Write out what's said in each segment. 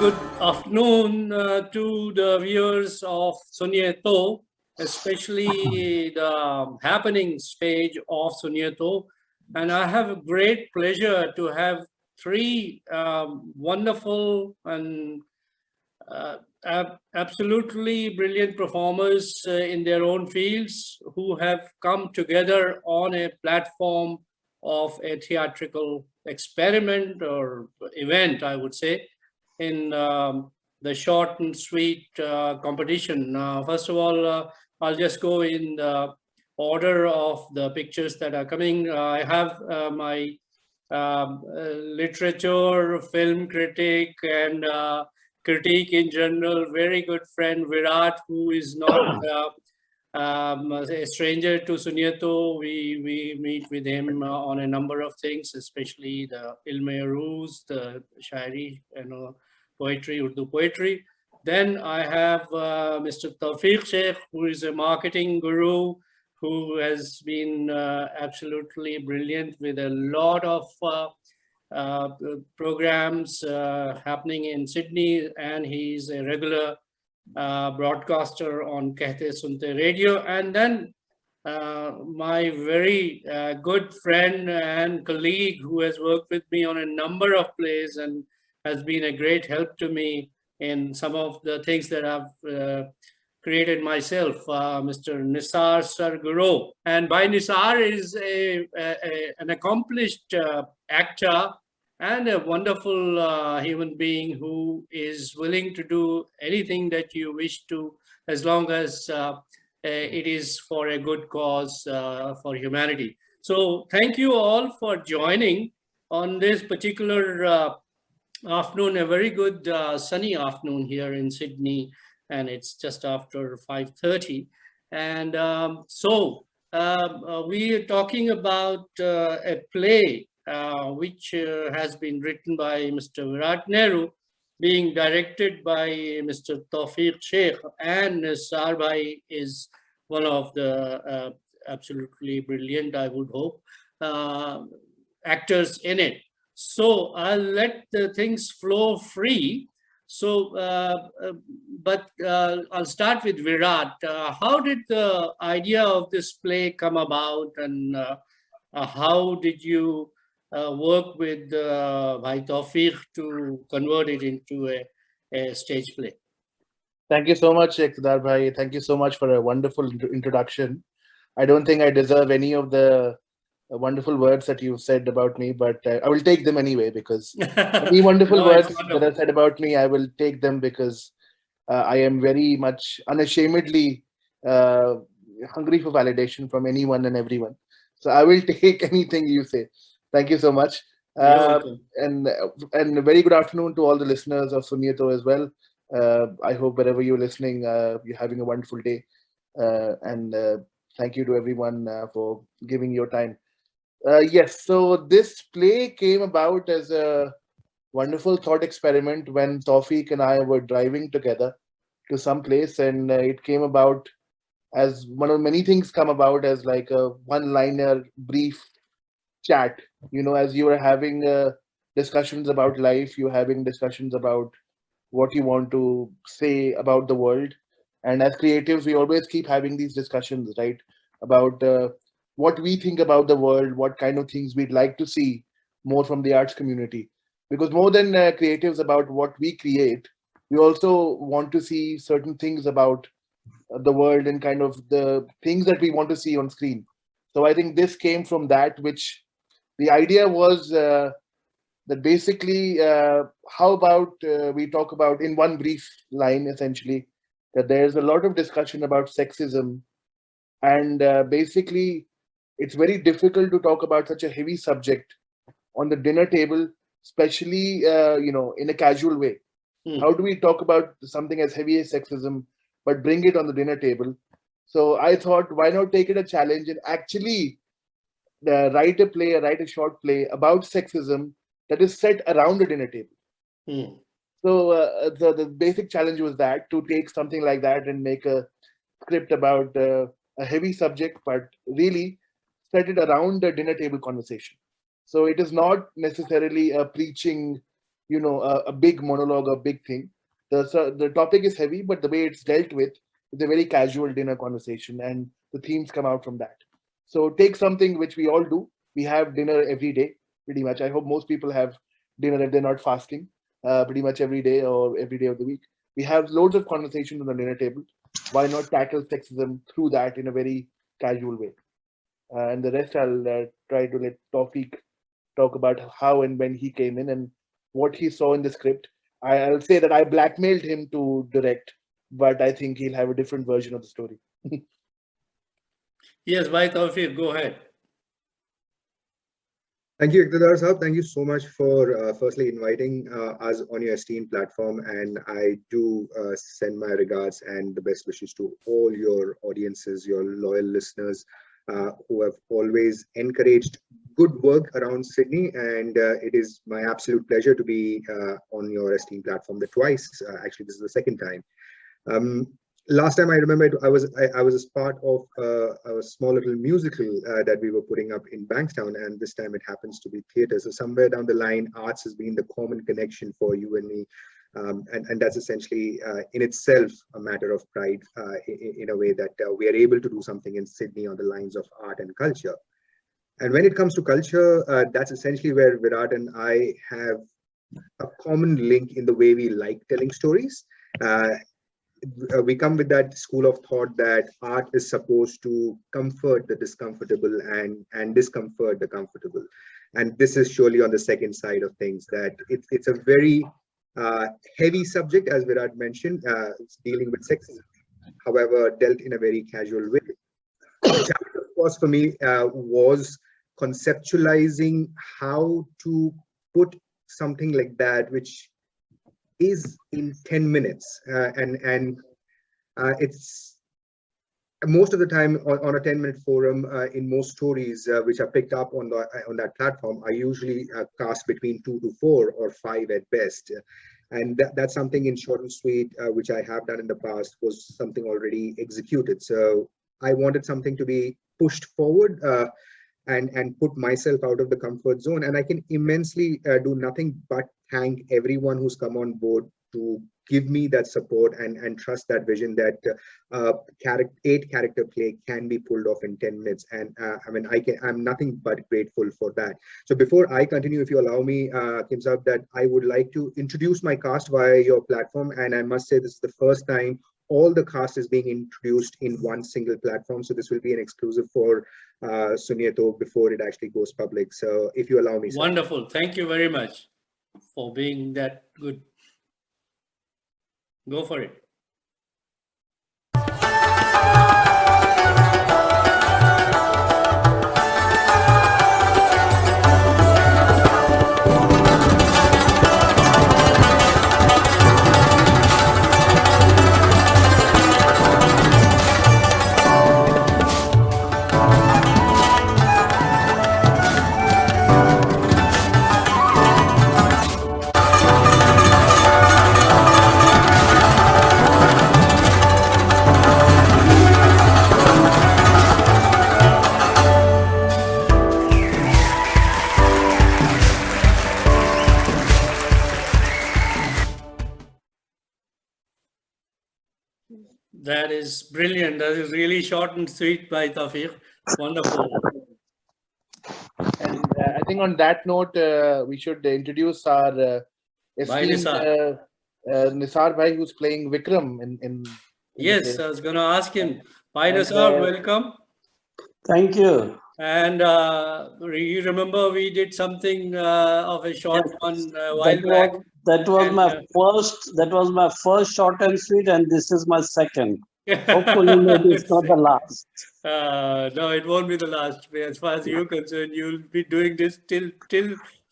good afternoon to the viewers of Suniyetau, especially the happenings page of Suniyetau. And I have a great pleasure to have three wonderful and absolutely brilliant performers in their own fields who have come together on a platform of a theatrical experiment or event, I would say, in the short and sweet competition. First of all, I'll just go in the order of the pictures that are coming. I have my literature, film critic, and critique in general, very good friend Virat, who is not a stranger to Suniyetau. We meet with him on a number of things, especially the Ilme Aruz, the Shairi, poetry, Urdu poetry. Then I have Mr. Taufeeq Sheikh, who is a marketing guru, who has been absolutely brilliant with a lot of programs happening in Sydney, and he's a regular broadcaster on Kehte Sunte Radio. And then my very good friend and colleague who has worked with me on a number of plays and has been a great help to me in some of the things that I've created myself, Mr. Nisar Sirguroh. And by Nisar is an accomplished actor and a wonderful human being who is willing to do anything that you wish to, as long as it is for a good cause for humanity. So thank you all for joining on this particular afternoon, a very good sunny afternoon here in Sydney, and it's just after 5:30. And we are talking about a play which has been written by Mr. Virat Nehru, being directed by Mr. Taufeeq Sheikh, and Nisar Bhai is one of the absolutely brilliant, I would hope, actors in it. So I'll let the things flow free. So, but I'll start with Virat. How did the idea of this play come about, and how did you work with Bhai Taufeeq to convert it into a stage play? Thank you so much, Iqtedar Bhai. Thank you so much for a wonderful introduction. I don't think I deserve any of the wonderful words that you've said about me, but I will take them anyway, because any wonderful words that are said about me, I will take them, because I am very much unashamedly hungry for validation from anyone and everyone. So I will take anything you say. Thank you so much. And a very good afternoon to all the listeners of Suniyetau as well. I hope wherever you're listening, you're having a wonderful day. And thank you to everyone for giving your time. Yes, so this play came about as a wonderful thought experiment when Taufeeq and I were driving together to some place, and it came about as one of many things come about as like a one-liner brief chat. You know, as you were having discussions about life, you're having discussions about what you want to say about the world. And as creatives, we always keep having these discussions, right? About what we think about the world, what kind of things we'd like to see more from the arts community. Because more than creatives about what we create, we also want to see certain things about the world and kind of the things that we want to see on screen. So I think this came from that, which the idea was that basically, how about we talk about in one brief line, essentially, that there's a lot of discussion about sexism. And basically, it's very difficult to talk about such a heavy subject on the dinner table, especially, in a casual way. How do we talk about something as heavy as sexism, but bring it on the dinner table? So I thought, why not take it a challenge and actually write a short play about sexism that is set around a dinner table. So the basic challenge was that, to take something like that and make a script about a heavy subject, but really set it around the dinner table conversation. So it is not necessarily a preaching a big monologue, a big thing. The topic is heavy, but the way it's dealt with is a very casual dinner conversation, and the themes come out from that. So take something which we all do. We have dinner every day, pretty much. I hope most people have dinner if they're not fasting, pretty much every day or every day of the week. We have loads of conversations on the dinner table. Why not tackle sexism through that in a very casual way? And the rest I'll try to let Taufeeq talk about how and when he came in and what he saw in the script. I'll say that I blackmailed him to direct, but I think he'll have a different version of the story. Yes, bye, Taufeeq, go ahead. Thank you, Iqtedar Sahab. Thank you so much for firstly inviting us on your esteemed platform. And I do send my regards and the best wishes to all your audiences, your loyal listeners who have always encouraged good work around Sydney. And it is my absolute pleasure to be on your esteemed platform twice. Actually, this is the second time. Last time I remember, I was as part of a small little musical that we were putting up in Bankstown, and this time it happens to be theatre. So somewhere down the line, arts has been the common connection for you and me, and that's essentially in itself a matter of pride in a way that we are able to do something in Sydney on the lines of art and culture. And when it comes to culture, that's essentially where Virat and I have a common link in the way we like telling stories. We come with that school of thought that art is supposed to comfort the discomfortable and discomfort the comfortable. And this is surely on the second side of things, that it's a very heavy subject, as Virat mentioned, dealing with sexism, however, dealt in a very casual way. The challenge, of course, for me was conceptualizing how to put something like that, which is in 10 minutes, and it's most of the time on a 10-minute forum. In most stories which are picked up on that platform are usually cast between 2 to 4 or 5 at best, and that's something in short and sweet which I have done in the past, was something already executed. So I wanted something to be pushed forward and put myself out of the comfort zone. And I can immensely do nothing but thank everyone who's come on board to give me that support and trust that vision that 8-character play can be pulled off in 10 minutes. And I mean, I'm nothing but grateful for that. So before I continue, if you allow me, Kim Saab, that I would like to introduce my cast via your platform. And I must say this is the first time all the cast is being introduced in one single platform. So this will be an exclusive for Suniyetau before it actually goes public. So if you allow me. Wonderful. Sir. Thank you very much for being that good. Go for it. That is brilliant. That is really short and sweet by Taufeeq. Wonderful. And I think on that note, we should introduce our esteemed Nisar bhai, who's playing Vikram in yes, I was going to ask him. Bye, Nisar, welcome. Thank you. And you remember we did something of a short one a while back. That was my first short and sweet, and this is my second. Hopefully, maybe it's not the last. No, it won't be the last. As far as you're concerned, you'll be doing this till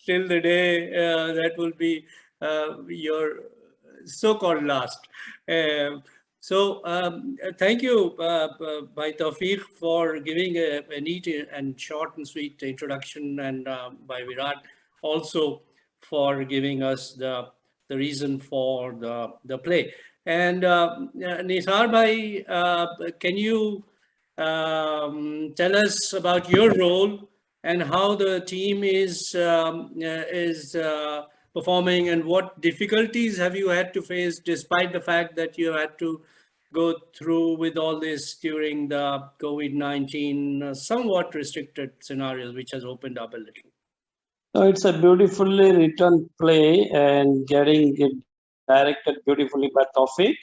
the day that will be your so-called last. So thank you, by Taufeeq, for giving a neat and short and sweet introduction, and by Virat also for giving us the reason for the play. And Nisar bhai, can you tell us about your role and how the team is performing, and what difficulties have you had to face despite the fact that you had to go through with all this during the COVID-19 somewhat restricted scenarios, which has opened up a little? So it's a beautifully written play and getting it directed beautifully by Taufeeq.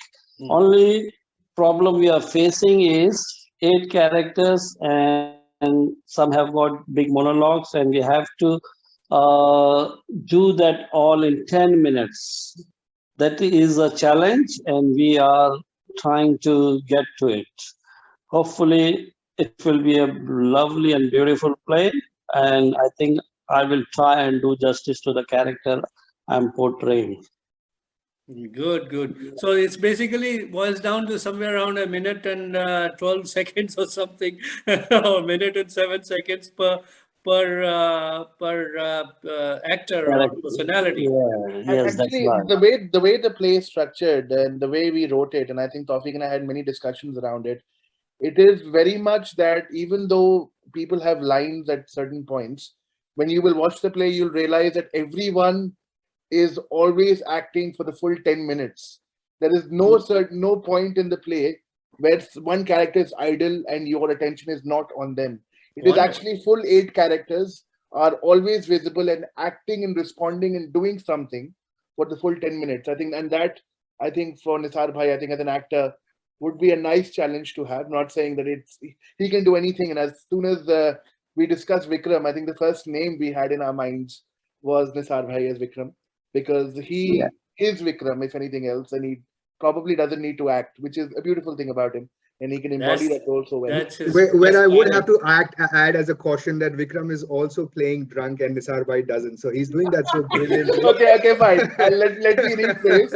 Only problem we are facing is 8 characters and some have got big monologues, and we have to do that all in 10 minutes. That is a challenge, and we are trying to get to it. Hopefully, it will be a lovely and beautiful play, and I think I will try and do justice to the character I'm portraying. Good, good. So it's basically boils down to somewhere around a minute and 12 seconds or something, or minute and 7 seconds per actor or personality. Yeah, yes, that's Actually, right. the way the play is structured and the way we wrote it, and I think Taufeeq and I had many discussions around it. It is very much that even though people have lines at certain points, when you will watch the play, you'll realize that everyone is always acting for the full 10 minutes. There is no point in the play where one character is idle and your attention is not on them. It is actually full 8 characters are always visible and acting and responding and doing something for the full 10 minutes. I think, and that I think for Nisar Bhai, I think as an actor would be a nice challenge to have. Not saying that he can do anything. And as soon as we discussed Vikram, I think the first name we had in our minds was Nisar Bhai as Vikram, because he is Vikram, if anything else, and he probably doesn't need to act, which is a beautiful thing about him. And he can embody that role so well. When I would have to add as a caution that Vikram is also playing drunk and Nisar Bhai doesn't. So he's doing that so brilliantly. Okay, fine. Let me rephrase.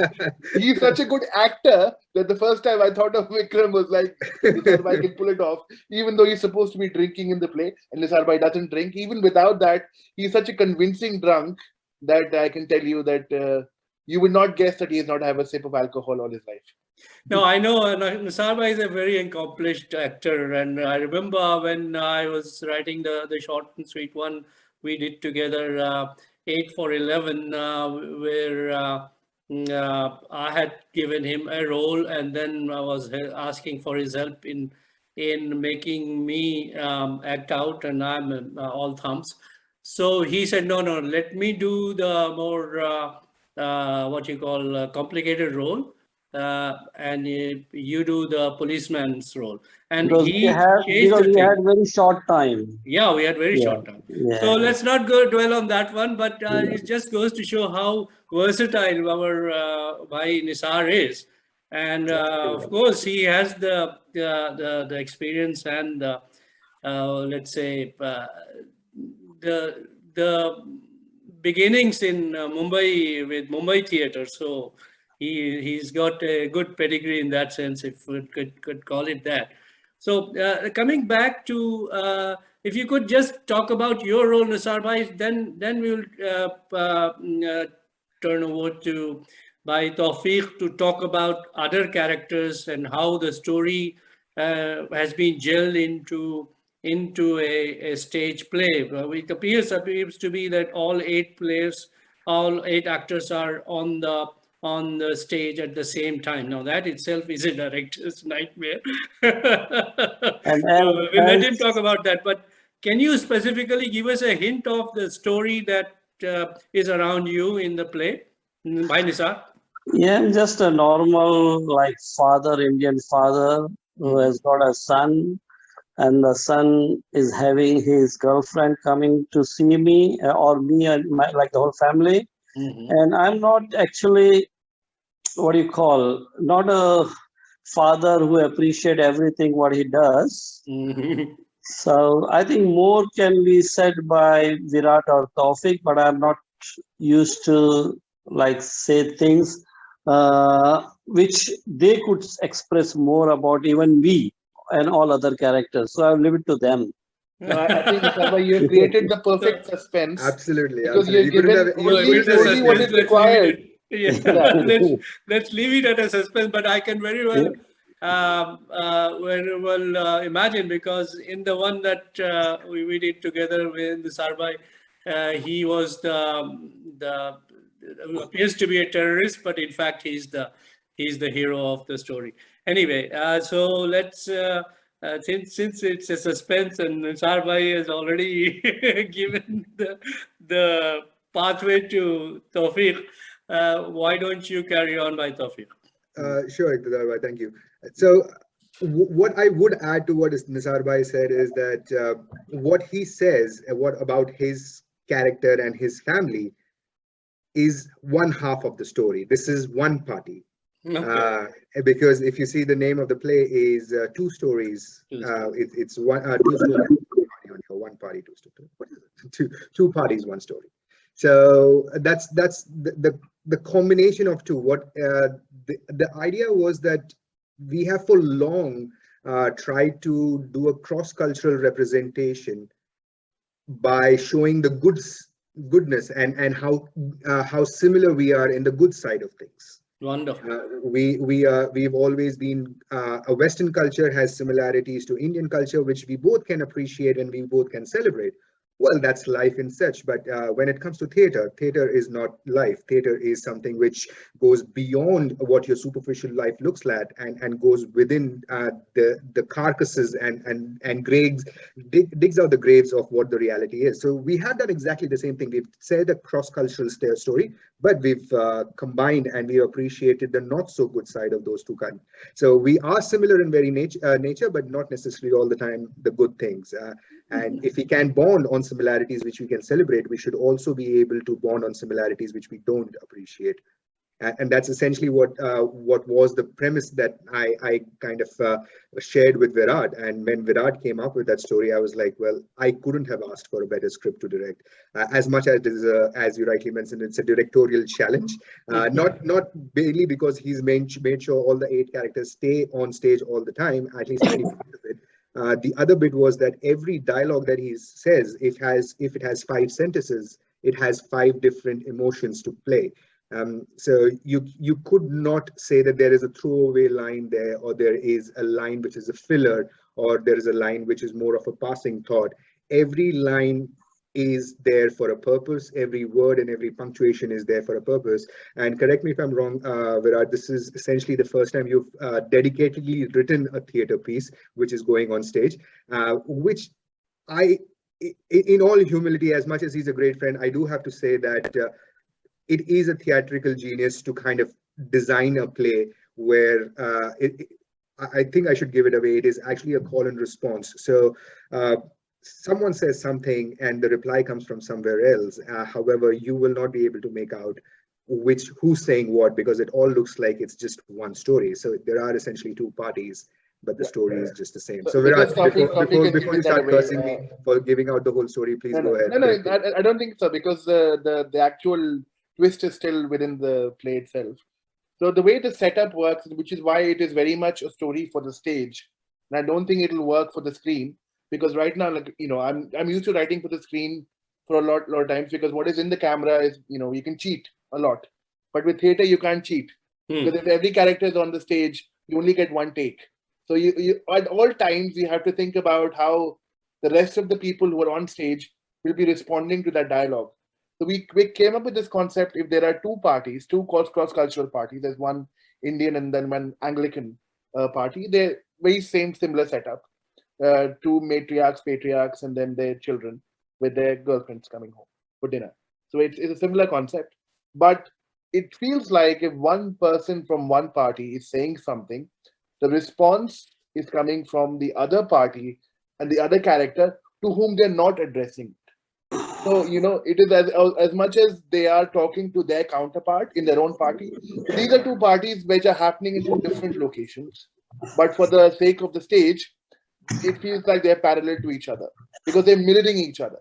He's such a good actor that the first time I thought of Vikram was like, Nisar Bhai can pull it off. Even though he's supposed to be drinking in the play and Nisar Bhai doesn't drink. Even without that, he's such a convincing drunk that I can tell you that you would not guess that he has not had a sip of alcohol all his life. No, I know Nisar Bhai is a very accomplished actor, and I remember when I was writing the short and sweet one we did together, 8 for 11, where I had given him a role, and then I was asking for his help in making me act out, and I'm all thumbs. So he said, no, let me do the more what you call complicated role. And you do the policeman's role, and Because we had very short time. Yeah, we had very short time. Yeah. So let's not dwell on that one, but it just goes to show how versatile our Bhai Nisar is, and of course he has the experience and let's say the beginnings in Mumbai with Mumbai theatre. So he's got a good pedigree in that sense, if we could call it that. So coming back to, if you could just talk about your role, Nisar Bhai, then we will turn over to Bhai Taufeeq to talk about other characters and how the story has been gelled into a stage play. It appears to be that all 8 actors are on the stage at the same time. Now that itself is a director's nightmare. We'll let him talk about that. But can you specifically give us a hint of the story that is around you in the play, by Nisar? Yeah, I'm just a normal Indian father who has got a son, and the son is having his girlfriend coming to see me, or me and the whole family. And I'm not actually, not a father who appreciates everything what he does. So I think more can be said by Virat or Taufeeq, but I'm not used to say things which they could express more about even me and all other characters. So I'll leave it to them. I think Nisar, you have created the perfect suspense. Absolutely. Because you've given only what is required. Let's leave it at a suspense, but I can very well imagine, because in the one that we did together with Nisar Bhai, he was the appears to be a terrorist, but in fact he's the hero of the story. Anyway, so let's since it's a suspense and Nisar Bhai has already given the pathway to Taufeeq, why don't you carry on by Taufeeq? Sure, Iqtedar Bhai, thank you. So what I would add to what Nisar Bhai said is that what he says what about his character and his family is one half of the story. This is one party. Okay. Because if you see, the name of the play is Two Stories. It's one two stories, one party, two stories. What is it? Two parties, one story. So that's the combination of two. What the idea was that we have for long tried to do a cross-cultural representation by showing the goodness and how similar we are in the good side of things. Wonderful. We've always been a Western culture has similarities to Indian culture, which we both can appreciate and we both can celebrate. Well, that's life and such. But when it comes to theater, theater is not life. Theater is something which goes beyond what your superficial life looks like and goes within the carcasses and digs out the graves of what the reality is. So we have done exactly the same thing. We've said a cross-cultural story, but we've combined and we appreciated the not so good side of those two kinds. So we are similar in very nature, but not necessarily all the time the good things. And if we can bond on similarities which we can celebrate, we should also be able to bond on similarities which we don't appreciate. And that's essentially what was the premise that I kind of shared with Virat. And when Virat came up with that story, I was like, well, I couldn't have asked for a better script to direct. As much as it is, as you rightly mentioned, it's a directorial challenge. Not mainly because he's made sure all the 8 characters stay on stage all the time, at least 90% of it. The other bit was that every dialogue that he says, if it has 5 sentences, it has 5 different emotions to play. So you could not say that there is a throwaway line there, or there is a line which is a filler, or there is a line which is more of a passing thought. Every line is there for a purpose. Every word and every punctuation is there for a purpose. And correct me if I'm wrong, Virat, this is essentially the first time you've dedicatedly written a theater piece which is going on stage, which in all humility, as much as he's a great friend, I do have to say that it is a theatrical genius to kind of design a play where I think I should give it away. It is actually a call and response. So someone says something and the reply comes from somewhere else. However, you will not be able to make out who's saying what, because it all looks like it's just one story. So there are essentially 2 parties, but the story is just the same. So Virat, before you start cursing me for giving out the whole story, please go ahead. No, I don't think so, because the actual twist is still within the play itself. So the way the setup works, which is why it is very much a story for the stage, and I don't think it'll work for the screen, because right now, like, I'm used to writing for the screen for a lot of times, because what is in the camera is, you can cheat a lot, but with theater you can't cheat, because if every character is on the stage, you only get one take. So you at all times you have to think about how the rest of the people who are on stage will be responding to that dialogue. So we came up with this concept: if there are 2 parties, 2 cross-cultural parties, there's one Indian and then one Anglican party, they're very similar setup. 2 matriarchs, patriarchs, and then their children with their girlfriends coming home for dinner. So it's a similar concept, but it feels like if one person from one party is saying something, the response is coming from the other party and the other character to whom they're not addressing. So, it is as much as they are talking to their counterpart in their own party. So these are 2 parties which are happening in 2 different locations, but for the sake of the stage, it feels like they're parallel to each other because they're mirroring each other,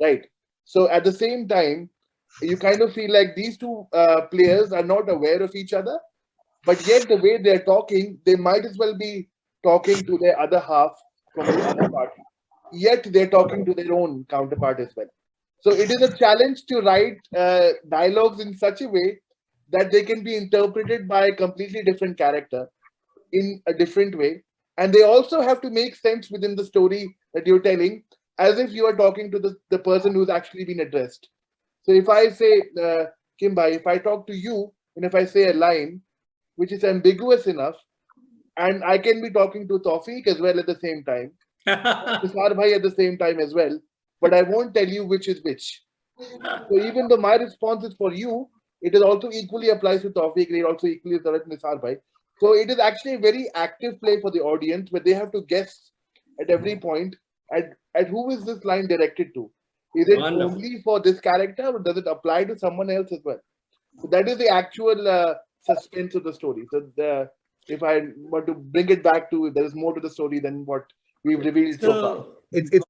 right? So at the same time, you kind of feel like these 2 players are not aware of each other, but yet the way they're talking, they might as well be talking to their other half from the other party. Yet they're talking to their own counterpart as well. So it is a challenge to write dialogues in such a way that they can be interpreted by a completely different character in a different way. And they also have to make sense within the story that you're telling, as if you are talking to the person who's actually been addressed. So if I say, Kim bhai, if I talk to you and if I say a line which is ambiguous enough, and I can be talking to Taufeeq as well at the same time, Nisar bhai at the same time as well, but I won't tell you which is which. So even though my response is for you, it is also equally applies to Taufeeq, and it also equally applies to Nisar bhai. So it is actually a very active play for the audience where they have to guess at every point at who is this line directed to. Is it Wonderful. only for this character, or does it apply to someone else as well? So that is the actual suspense of the story. So if I want to bring it back to, there is more to the story than what we've revealed so far. So It's